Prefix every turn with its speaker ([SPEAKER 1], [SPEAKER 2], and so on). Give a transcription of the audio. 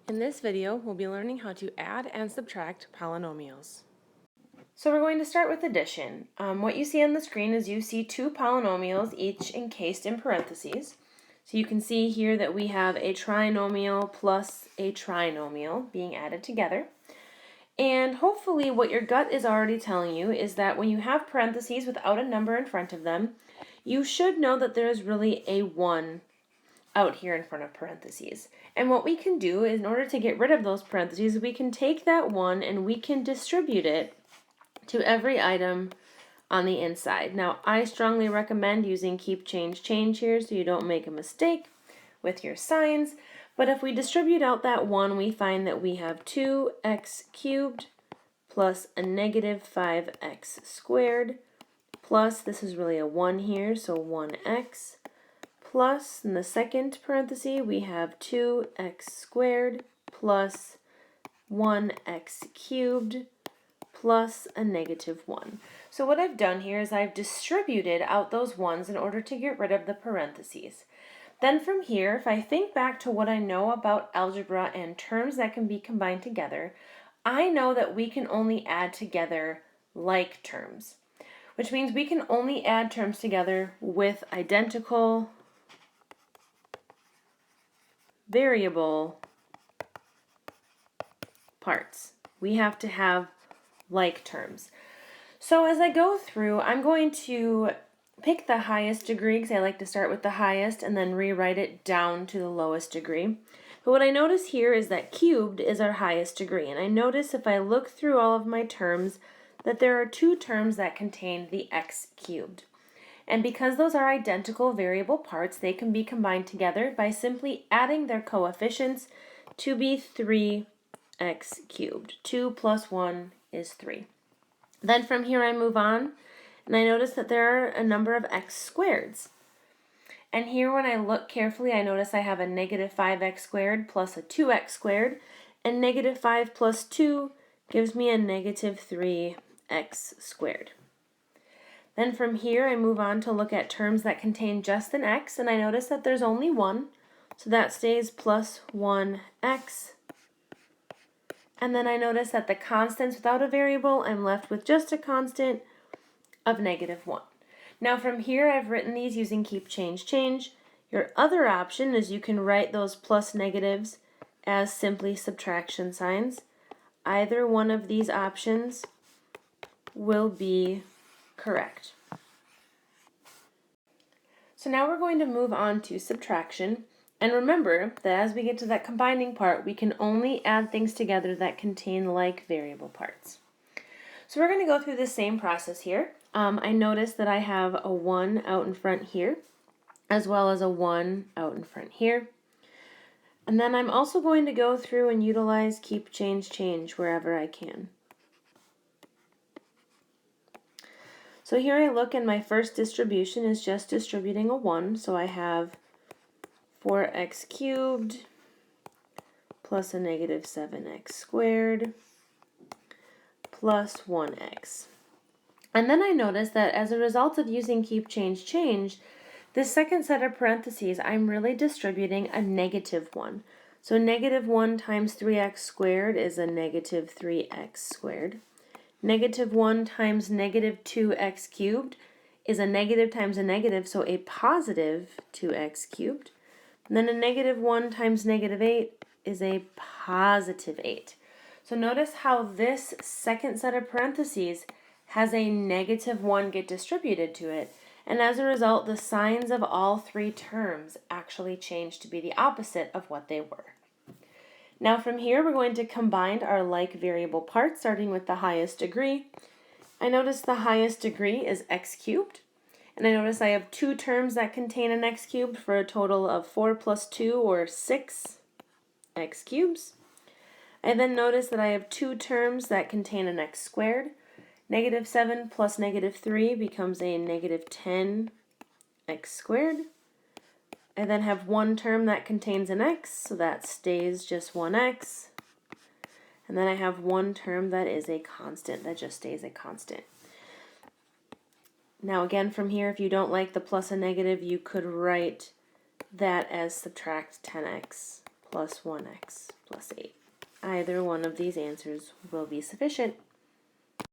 [SPEAKER 1] In this video, we'll be learning how to add and subtract polynomials. So we're going to start with addition. What you see on the screen is you see two polynomials, each encased in parentheses. So you can see here that we have a trinomial plus a trinomial being added together. And hopefully what your gut is already telling you is that when you have parentheses without a number in front of them, you should know that there is really a 1 out here in front of parentheses. And what we can do is, in order to get rid of those parentheses, we can take that 1 and we can distribute it to every item on the inside. Now, I strongly recommend using keep, change, change here so you don't make a mistake with your signs. But if we distribute out that 1, we find that we have 2x cubed plus a negative 5x squared plus, this is really a 1 here, so 1x, plus, in the second parenthesis, we have 2x squared plus 1x cubed plus a negative 1. So what I've done here is I've distributed out those 1's in order to get rid of the parentheses. Then from here, if I think back to what I know about algebra and terms that can be combined together, I know that we can only add together like terms, which means we can only add terms together with identical variable parts. We have to have like terms. So as I go through, I'm going to pick the highest degree because I like to start with the highest and then rewrite it down to the lowest degree. But what I notice here is that cubed is our highest degree. And I notice if I look through all of my terms that there are two terms that contain the x cubed. And because those are identical variable parts, they can be combined together by simply adding their coefficients to be 3x cubed. 2 plus 1 is 3. Then from here I move on, and I notice that there are a number of x squareds. And here when I look carefully, I notice I have a negative 5x squared plus a 2x squared, and negative 5 plus 2 gives me a negative 3x squared. Then from here I move on to look at terms that contain just an x, and I notice that there's only one, so that stays plus 1x. And then I notice that the constants without a variable, I'm left with just a constant of negative 1. Now from here I've written these using keep, change, change. Your other option is you can write those plus negatives as simply subtraction signs. Either one of these options will be correct. So now we're going to move on to subtraction. And remember that as we get to that combining part, we can only add things together that contain like variable parts. So we're going to go through the same process here. I notice that I have a 1 out in front here, as well as a 1 out in front here. And then I'm also going to go through and utilize keep, change, change wherever I can. So here I look, and my first distribution is just distributing a 1. So I have 4x cubed plus a negative 7x squared plus 1x. And then I notice that as a result of using keep, change, change, this second set of parentheses, I'm really distributing a negative 1. So negative 1 times 3x squared is a negative 3x squared. Negative 1 times negative 2x cubed is a negative times a negative, so a positive 2x cubed. And then a negative 1 times negative 8 is a positive 8. So notice how this second set of parentheses has a negative 1 get distributed to it. And as a result, the signs of all three terms actually change to be the opposite of what they were. Now from here, we're going to combine our like variable parts, starting with the highest degree. I notice the highest degree is x cubed. And I notice I have two terms that contain an x cubed for a total of 4 plus 2, or 6 x cubes. I then notice that I have two terms that contain an x squared. Negative 7 plus negative 3 becomes a negative 10 x squared. I then have one term that contains an x, so that stays just 1x. And then I have one term that is a constant, that just stays a constant. Now again, from here, if you don't like the plus and negative, you could write that as subtract 10x plus 1x plus 8. Either one of these answers will be sufficient.